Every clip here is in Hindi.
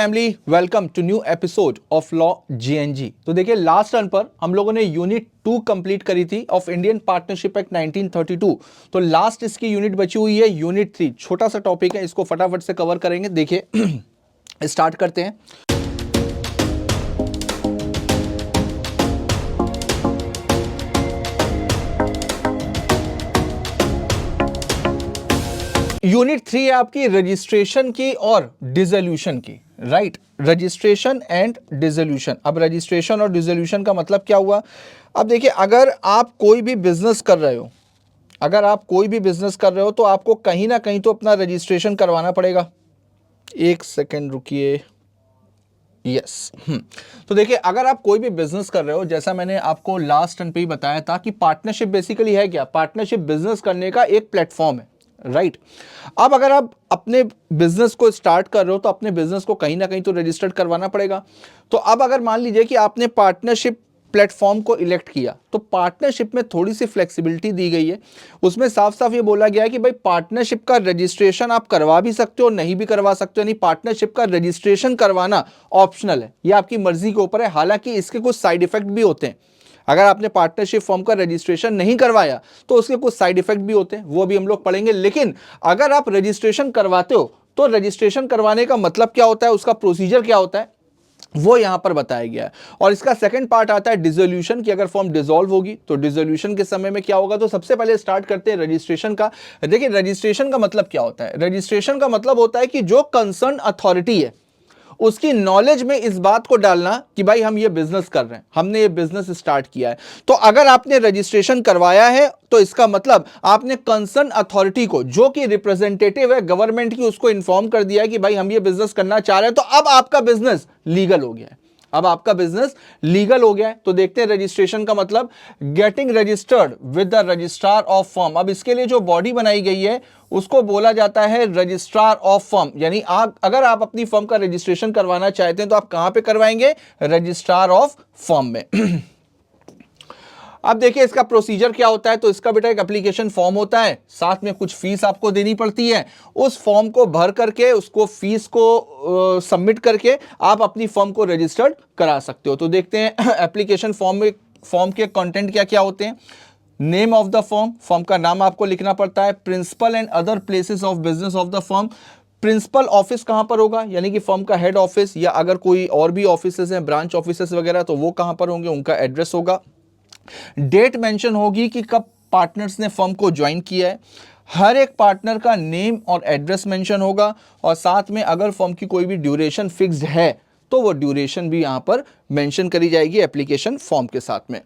Family, welcome to new episode of law GNG. तो देखिए, लास्ट टर्न पर हम लोगों ने यूनिट 2 कंप्लीट करी थी ऑफ इंडियन पार्टनरशिप एक्ट 1932। तो लास्ट इसकी यूनिट बची हुई है यूनिट 3। छोटा सा टॉपिक है, इसको फटाफट से कवर करेंगे। देखिए स्टार्ट करते हैं। यूनिट 3 है आपकी रजिस्ट्रेशन की और डिसोल्यूशन की, राइट। Registration and dissolution. अब रजिस्ट्रेशन और डिसोल्यूशन का मतलब क्या हुआ? अब देखिए, अगर आप कोई भी बिजनेस कर रहे हो तो आपको कहीं ना कहीं तो अपना रजिस्ट्रेशन करवाना पड़ेगा। एक सेकेंड रुकिए। यस तो देखिए, अगर आप कोई भी बिजनेस कर रहे हो, जैसा मैंने आपको लास्ट टर्न पे ही बताया था कि पार्टनरशिप बेसिकली है क्या? पार्टनरशिप बिजनेस करने का एक प्लेटफॉर्म है, राइट। अब अगर आप अपने बिजनेस को स्टार्ट कर रहे हो तो अपने बिजनेस को कहीं ना कहीं तो रजिस्टर्ड करवाना पड़ेगा। तो अब अगर मान लीजिए कि आपने पार्टनरशिप प्लेटफॉर्म को इलेक्ट किया, तो पार्टनरशिप में थोड़ी सी फ्लेक्सिबिलिटी दी गई है। उसमें साफ साफ ये बोला गया है कि भाई पार्टनरशिप का रजिस्ट्रेशन आप करवा भी सकते हो, नहीं भी करवा सकते हो। यानी पार्टनरशिप का रजिस्ट्रेशन करवाना ऑप्शनल है, ये आपकी मर्जी के ऊपर है। हालांकि इसके कुछ साइड इफेक्ट भी होते हैं। अगर आपने पार्टनरशिप फॉर्म का रजिस्ट्रेशन नहीं करवाया तो उसके कुछ साइड इफेक्ट भी होते हैं, वो भी हम लोग पढ़ेंगे। लेकिन अगर आप रजिस्ट्रेशन करवाते हो तो रजिस्ट्रेशन करवाने का मतलब क्या होता है, उसका प्रोसीजर क्या होता है, वो यहां पर बताया गया है। और इसका सेकंड पार्ट आता है डिसोल्यूशन की। अगर फॉर्म डिसॉल्व होगी तो डिसोल्यूशन के समय में क्या होगा। तो सबसे पहले स्टार्ट करते हैं रजिस्ट्रेशन का। देखिए, रजिस्ट्रेशन का मतलब क्या होता है? रजिस्ट्रेशन का मतलब होता है कि जो कंसर्न अथॉरिटी है उसकी नॉलेज में इस बात को डालना कि भाई हम ये बिजनेस कर रहे हैं, हमने ये बिजनेस स्टार्ट किया है। तो अगर आपने रजिस्ट्रेशन करवाया है तो इसका मतलब आपने कंसर्न अथॉरिटी को, जो कि रिप्रेजेंटेटिव है गवर्नमेंट की, उसको इन्फॉर्म कर दिया है कि भाई हम ये बिजनेस करना चाह रहे हैं। तो अब आपका बिजनेस लीगल हो गया है। अब आपका बिजनेस लीगल हो गया है। तो देखते हैं रजिस्ट्रेशन का मतलब, getting registered with the registrar of firm. अब इसके लिए जो बॉडी बनाई गई है उसको बोला जाता है रजिस्ट्रार ऑफ फर्म। यानी अगर आप अपनी फर्म का रजिस्ट्रेशन करवाना चाहते हैं तो आप कहां पे करवाएंगे? रजिस्ट्रार ऑफ फर्म में। अब देखिए इसका प्रोसीजर क्या होता है। तो इसका बेटा एक एप्लीकेशन फॉर्म होता है, साथ में कुछ फीस आपको देनी पड़ती है। उस फॉर्म को भर करके, उसको फीस को सबमिट करके आप अपनी फर्म को रजिस्टर्ड करा सकते हो। तो देखते हैं एप्लीकेशन फॉर्म में, फॉर्म के कंटेंट क्या क्या होते हैं। Name of the firm, firm का नाम आपको लिखना पड़ता है। Principal and other places of business of the firm, principal office कहां पर होगा, यानी कि फर्म का हेड ऑफिस, या अगर कोई और भी ऑफिसेस हैं, ब्रांच ऑफिसेस वगैरह, तो वो कहां पर होंगे, उनका एड्रेस होगा। डेट मेंशन होगी कि कब पार्टनर्स ने फर्म को ज्वाइन किया है। हर एक पार्टनर का नेम और एड्रेस मेंशन होगा। और साथ में अगर फर्म की कोई भी ड्यूरेशन फिक्स्ड है तो वो ड्यूरेशन भी यहां पर मेंशन करी जाएगी एप्लीकेशन फॉर्म के साथ में।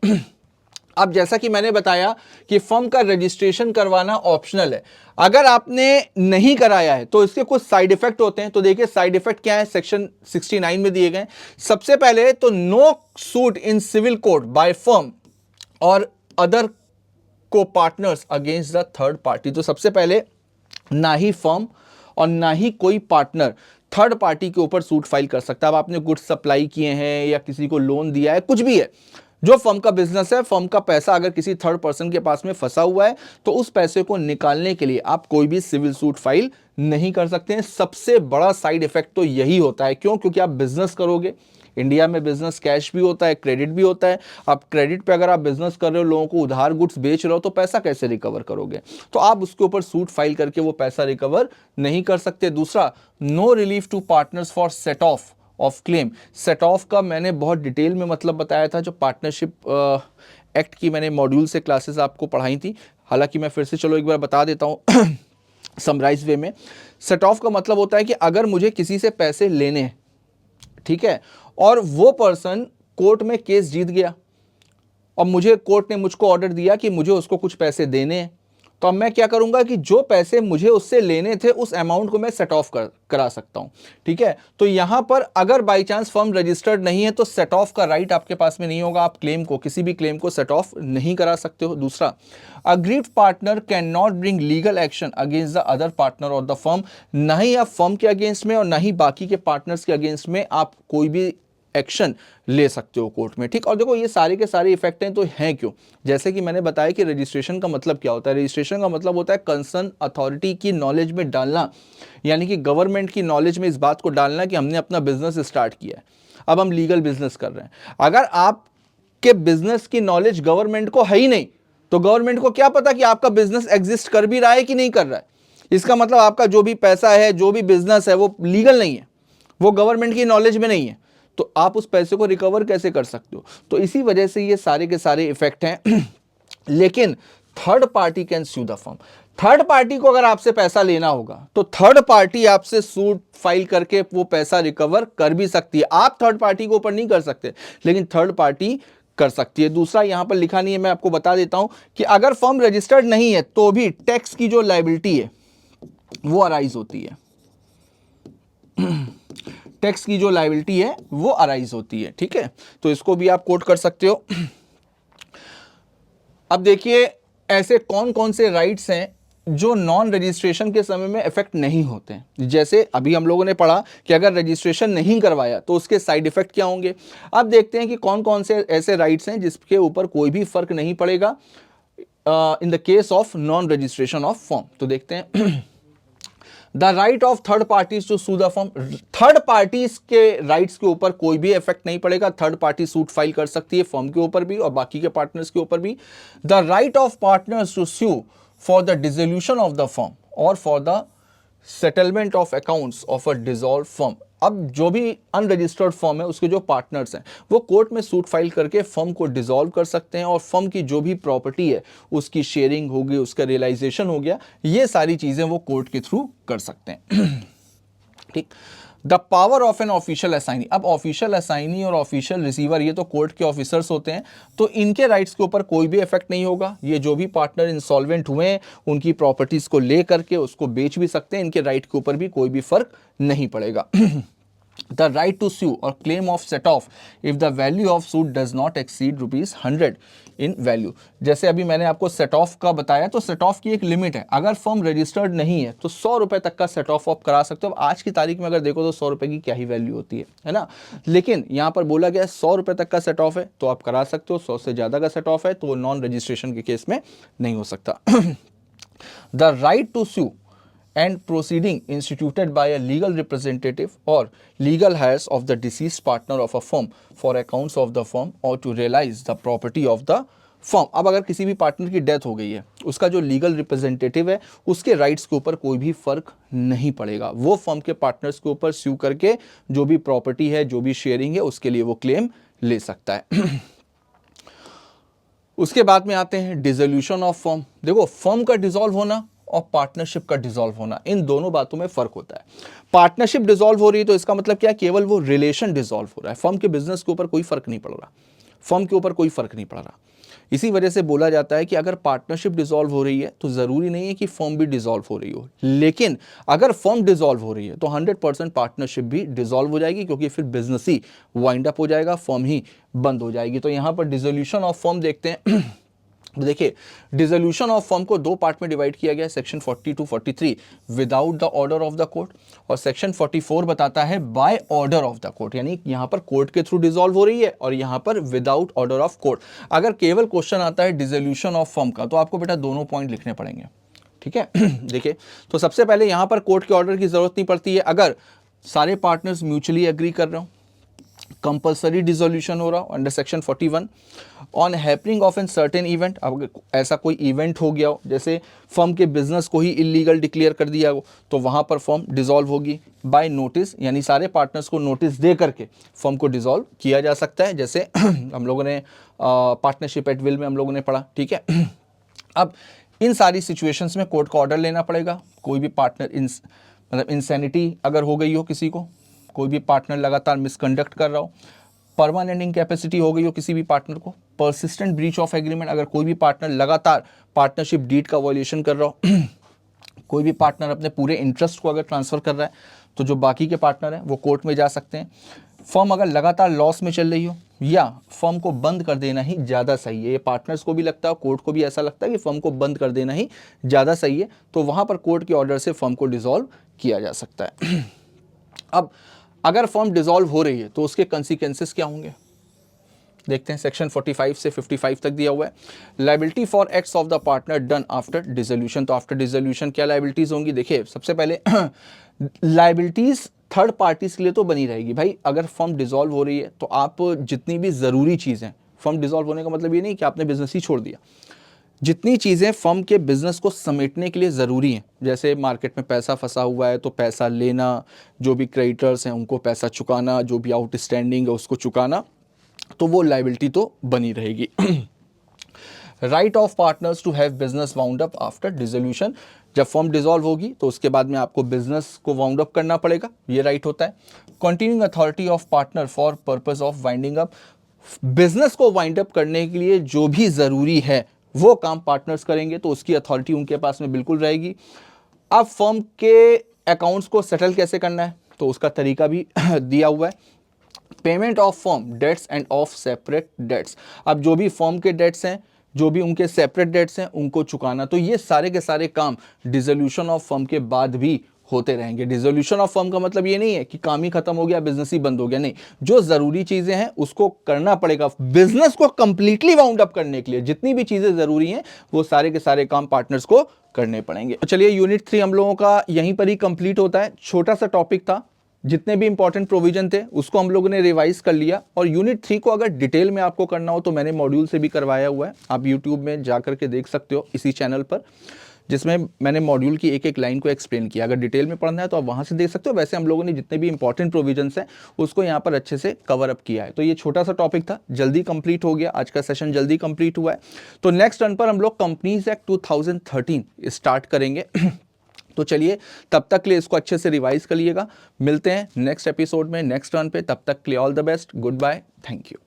अब जैसा कि मैंने बताया कि फर्म का रजिस्ट्रेशन करवाना ऑप्शनल है। अगर आपने नहीं कराया है तो इसके कुछ साइड इफेक्ट होते हैं। तो देखिए साइड इफेक्ट क्या है, सेक्शन 69 में दिए गए। सबसे पहले तो no suit in civil court by firm or other copartners against the third party. तो सबसे पहले ना ही फर्म और ना ही कोई पार्टनर थर्ड पार्टी के ऊपर सूट फाइल कर सकता है। अब आपने गुड्स सप्लाई किए हैं या किसी को लोन दिया है, कुछ भी है, जो फर्म का बिजनेस है, फर्म का पैसा अगर किसी थर्ड पर्सन के पास में फंसा हुआ है तो उस पैसे को निकालने के लिए आप कोई भी सिविल सूट फाइल नहीं कर सकते हैं। सबसे बड़ा साइड इफेक्ट तो यही होता है। क्यों? क्योंकि आप बिजनेस करोगे, इंडिया में बिजनेस कैश भी होता है, क्रेडिट भी होता है। अब क्रेडिट पे अगर आप बिजनेस कर रहे हो, लोगों को उधार गुड्स बेच रहे हो, तो पैसा कैसे रिकवर करोगे? तो आप उसके ऊपर सूट फाइल करके वो पैसा रिकवर नहीं कर सकते। दूसरा, no relief to partners for set off claim. Set off का मैंने बहुत डिटेल में मतलब बताया था, जो पार्टनरशिप एक्ट की मैंने मॉड्यूल से क्लासेस आपको पढ़ाई थी। हालांकि मैं फिर से चलो एक बार बता देता हूं समराइज वे में। सेट ऑफ का मतलब होता है कि अगर मुझे किसी से पैसे लेने हैं, ठीक है, और वो पर्सन कोर्ट में केस जीत गया और मुझे कोर्ट ने मुझको ऑर्डर दिया कि मुझे उसको कुछ पैसे देने हैं, तो अब मैं क्या करूंगा कि जो पैसे मुझे उससे लेने थे उस अमाउंट को मैं सेट ऑफ करा सकता हूं। ठीक है, तो यहां पर अगर बाई चांस फर्म रजिस्टर्ड नहीं है तो सेट ऑफ का राइट आपके पास में नहीं होगा। आप क्लेम को, किसी भी क्लेम को सेट ऑफ नहीं करा सकते हो। दूसरा, agreed partner can not bring legal action against the other partner of the firm. ना ही आप फर्म के अगेंस्ट में और ना ही बाकी के पार्टनर्स के अगेंस्ट में आप कोई भी एक्शन ले सकते हो कोर्ट में, ठीक। और देखो ये सारे के सारे इफेक्ट हैं, तो हैं क्यों? जैसे कि मैंने बताया कि रजिस्ट्रेशन का मतलब क्या होता है। रजिस्ट्रेशन का मतलब होता है कंसर्न अथॉरिटी की नॉलेज में डालना, यानी कि गवर्नमेंट की नॉलेज में इस बात को डालना कि हमने अपना बिजनेस स्टार्ट किया है, अब हम लीगल बिजनेस कर रहे हैं। अगर आपके बिजनेस की नॉलेज गवर्नमेंट को है ही नहीं, तो गवर्नमेंट को क्या पता कि आपका बिजनेस एग्जिस्ट कर भी रहा है कि नहीं कर रहा है। इसका मतलब आपका जो भी पैसा है, जो भी बिजनेस है, वो लीगल नहीं है, वो गवर्नमेंट की नॉलेज में नहीं है, तो आप उस पैसे को रिकवर कैसे कर सकते हो? तो इसी वजह से ये सारे के सारे इफेक्ट हैं। लेकिन third party can sue the firm. Third party को अगर आपसे पैसा लेना होगा तो थर्ड पार्टी आपसे सूट फाइल करके वो पैसा रिकवर कर भी सकती है। आप थर्ड पार्टी के ऊपर नहीं कर सकते, लेकिन थर्ड पार्टी कर सकती है। दूसरा यहां पर लिखा नहीं है, मैं आपको बता देता हूं कि अगर फर्म रजिस्टर्ड नहीं है तो भी टैक्स की जो लायबिलिटी है वो अराइज होती है। टैक्स की जो लायबिलिटी है वो अराइज होती है, ठीक है। तो इसको भी आप कोट कर सकते हो। अब देखिए ऐसे कौन कौन से राइट्स हैं जो नॉन रजिस्ट्रेशन के समय में इफेक्ट नहीं होते हैं। जैसे अभी हम लोगों ने पढ़ा कि अगर रजिस्ट्रेशन नहीं करवाया तो उसके साइड इफेक्ट क्या होंगे। अब देखते हैं कि कौन कौन से ऐसे राइट्स हैं जिसके ऊपर कोई भी फर्क नहीं पड़ेगा in the case of non registration of firm. तो देखते हैं the right of third parties to sue the firm. Third parties के राइट्स के ऊपर कोई भी इफेक्ट नहीं पड़ेगा। थर्ड पार्टी सूट फाइल कर सकती है फर्म के ऊपर भी और बाकी के पार्टनर्स के ऊपर भी। The right of partners to sue for the dissolution of the firm or for the settlement of accounts of a dissolved firm। अब जो भी अनरजिस्टर्ड फर्म है उसके जो पार्टनर्स हैं वो कोर्ट में सूट फाइल करके फर्म को डिसॉल्व कर सकते हैं और फर्म की जो भी प्रॉपर्टी है उसकी शेयरिंग होगी, उसका रियलाइजेशन हो गया, ये सारी चीजें वो कोर्ट के थ्रू कर सकते हैं। ठीक। The power of an official assignee. अब ऑफिशियल असाइनी और ऑफिशियल रिसीवर ये तो कोर्ट के ऑफिसर्स होते हैं, तो इनके राइट्स के ऊपर कोई भी इफेक्ट नहीं होगा। ये जो भी पार्टनर इंसॉल्वेंट हुए हैं उनकी प्रॉपर्टीज को ले करके उसको बेच भी सकते हैं, इनके राइट के ऊपर भी कोई भी फर्क नहीं पड़ेगा। द राइट टू sue और claim of set of if the value of suit does not exceed ₹100 in value. जैसे अभी मैंने आपको सेट ऑफ का बताया, तो सेट ऑफ की एक लिमिट है। अगर फर्म रजिस्टर्ड नहीं है तो ₹100 तक का सेट ऑफ आप करा सकते हो। अब आज की तारीख में अगर देखो तो ₹100 की क्या ही वैल्यू होती है ना। लेकिन यहाँ पर बोला गया ₹100 तक का सेट ऑफ है तो आप करा सकते हो। 100 से ज़्यादा का सेट ऑफ है तो वो नॉन रजिस्ट्रेशन के केस में नहीं हो सकता। The right to sue and proceeding instituted by a legal representative or legal heirs of the deceased partner of a firm for accounts of the firm or to realize the property of the firm। अब अगर किसी भी पार्टनर की डेथ हो गई है, उसका जो लीगल रिप्रेजेंटेटिव है उसके राइट्स के ऊपर कोई भी फर्क नहीं पड़ेगा। वो फर्म के पार्टनर्स के ऊपर स्यू करके जो भी प्रॉपर्टी है, जो भी शेयरिंग है, उसके लिए वो क्लेम ले सकता है। उसके बाद में आते हैं डिसोल्यूशन ऑफ फर्म। देखो फर्म का डिसॉल्व होना और पार्टनरशिप का डिसॉल्व होना, इन दोनों बातों में फर्क होता है। पार्टनरशिप डिसॉल्व हो रही है तो इसका मतलब क्या है, केवल वो रिलेशन डिसॉल्व हो रहा है, फर्म के बिजनेस के ऊपर कोई फर्क नहीं पड़ रहा, फर्म के ऊपर कोई फर्क नहीं पड़ रहा। इसी वजह से बोला जाता है कि अगर पार्टनरशिप डिसॉल्व हो रही है तो जरूरी नहीं है कि फर्म भी डिसॉल्व हो रही हो, लेकिन अगर फर्म डिसॉल्व हो रही है तो 100% पार्टनरशिप भी डिसॉल्व हो जाएगी, क्योंकि फिर बिजनेस ही वाइंड अप हो जाएगा, फर्म ही बंद हो जाएगी। तो यहां पर डिसोल्यूशन ऑफ फर्म देखते हैं। देखिए डिसोल्यूशन ऑफ फर्म को दो पार्ट में डिवाइड किया गया है, section 40 to 43 without the order of the court और सेक्शन 44 बताता है by order of the court, यानी यहां पर कोर्ट के थ्रू डिसॉल्व हो रही है और यहां पर विदाउट ऑर्डर ऑफ कोर्ट। अगर केवल क्वेश्चन आता है डिसोल्यूशन ऑफ फर्म का तो आपको बेटा दोनों पॉइंट लिखने पड़ेंगे, ठीक है। देखिए तो सबसे पहले यहां पर कोर्ट के ऑर्डर की जरूरत नहीं पड़ती है अगर सारे पार्टनर्स म्यूचुअली एग्री कर रहे हो, कंपल्सरी डिसोल्यूशन हो रहा हो under section 41 on happening of an certain event. अब ऐसा कोई इवेंट हो गया हो जैसे फर्म के बिजनेस को ही इलीगल डिक्लेयर कर दिया हो तो वहां पर फर्म डिसॉल्व होगी। बाय नोटिस, यानी सारे पार्टनर्स को नोटिस दे करके फर्म को डिसॉल्व किया जा सकता है, जैसे हम लोगों ने पार्टनरशिप एट विल में हम लोगों ने पढ़ा, ठीक है। अब इन सारी सिचुएशंस में कोर्ट का ऑर्डर लेना पड़ेगा। कोई भी पार्टनर मतलब इंसैनिटी अगर हो गई हो किसी को, कोई भी पार्टनर लगातार मिसकंडक्ट कर रहा हो, परमानेंट इनकैपेसिटी हो गई हो किसी भी पार्टनर को, परसिस्टेंट ब्रीच ऑफ एग्रीमेंट, अगर कोई भी पार्टनर लगातार पार्टनरशिप डीड का वायलेशन कर रहा हो, कोई भी पार्टनर अपने पूरे इंटरेस्ट को अगर ट्रांसफर कर रहा है तो जो बाकी के पार्टनर हैं वो कोर्ट में जा सकते हैं। फर्म अगर लगातार लॉस में चल रही हो या फर्म को बंद कर देना ही ज़्यादा सही है, ये पार्टनर्स को भी लगता है, कोर्ट को भी ऐसा लगता है कि फर्म को बंद कर देना ही ज़्यादा सही है, तो वहाँ पर कोर्ट के ऑर्डर से फर्म को डिसॉल्व किया जा सकता है। अब अगर फर्म डिसॉल्व हो रही है तो उसके कंसिक्वेंसेस क्या होंगे, देखते हैं। सेक्शन 45 से 55 तक दिया हुआ है। Liability for acts of the partner done after dissolution. तो आफ्टर डिसोल्यूशन क्या लाइबिलिटीज होंगी, देखिए सबसे पहले लाइबिलिटीज थर्ड पार्टीज के लिए तो बनी रहेगी भाई। अगर फर्म डिसॉल्व हो रही है तो आप जितनी भी ज़रूरी चीज़ें, फर्म डिसॉल्व होने का मतलब ये नहीं कि आपने बिजनेस ही छोड़ दिया, जितनी चीज़ें फर्म के बिजनेस को समेटने के लिए ज़रूरी हैं, जैसे मार्केट में पैसा फंसा हुआ है तो पैसा लेना, जो भी क्रेडिटर्स हैं उनको पैसा चुकाना, जो भी आउटस्टैंडिंग है उसको चुकाना, तो वो लाइबिलिटी तो बनी रहेगी। Right of partners to have business wound up after dissolution. जब फर्म डिसॉल्व होगी तो उसके बाद में आपको बिजनेस को वाउंड अप करना पड़ेगा, ये राइट होता है। Continuing authority of partner for purpose of winding up. Business को वाइंड अप करने के लिए जो भी ज़रूरी है वो काम पार्टनर्स करेंगे, तो उसकी अथॉरिटी उनके पास में बिल्कुल रहेगी। अब फर्म के अकाउंट्स को सेटल कैसे करना है तो उसका तरीका भी दिया हुआ है। Payment of firm debts and of separate debts. अब जो भी फर्म के डेट्स हैं, जो भी उनके सेपरेट डेट्स हैं, उनको चुकाना। तो ये सारे के सारे काम डिसोल्यूशन ऑफ फर्म के बाद भी होते रहेंगे। डिसोल्यूशन ऑफ फर्म का मतलब ये नहीं है कि काम ही खत्म हो गया, बिजनेस ही बंद हो गया, नहीं। जो जरूरी चीजें हैं उसको करना पड़ेगा। बिजनेस को कंप्लीटली वाउंड अप करने के लिए जितनी भी चीजें जरूरी हैं वो सारे के सारे काम पार्टनर्स को करने पड़ेंगे। तो चलिए यूनिट 3 हम लोगों का यहीं पर ही कंप्लीट होता है। छोटा सा टॉपिक था, जितने भी इंपॉर्टेंट प्रोविजन थे उसको हम लोगों ने रिवाइज कर लिया। और यूनिट 3 को अगर डिटेल में आपको करना हो तो मैंने मॉड्यूल से भी करवाया हुआ है, आप यूट्यूब में जाकर के देख सकते हो इसी चैनल पर, जिसमें मैंने मॉड्यूल की एक एक लाइन को एक्सप्लेन किया। अगर डिटेल में पढ़ना है तो आप वहाँ से देख सकते हो। वैसे हम लोगों ने जितने भी इंपॉर्टेंट प्रोविजंस हैं उसको यहाँ पर अच्छे से कवर अप किया है। तो ये छोटा सा टॉपिक था, जल्दी कंप्लीट हो गया, आज का सेशन जल्दी कंप्लीट हुआ है। तो नेक्स्ट रन पर हम लोग कंपनीज एक्ट 2013 स्टार्ट करेंगे। तो चलिए तब तक के लिए इसको अच्छे से रिवाइज कर लिएगा। मिलते हैं नेक्स्ट एपिसोड में, नेक्स्ट रन पे। तब तक के लिए all the best, good bye, thank you.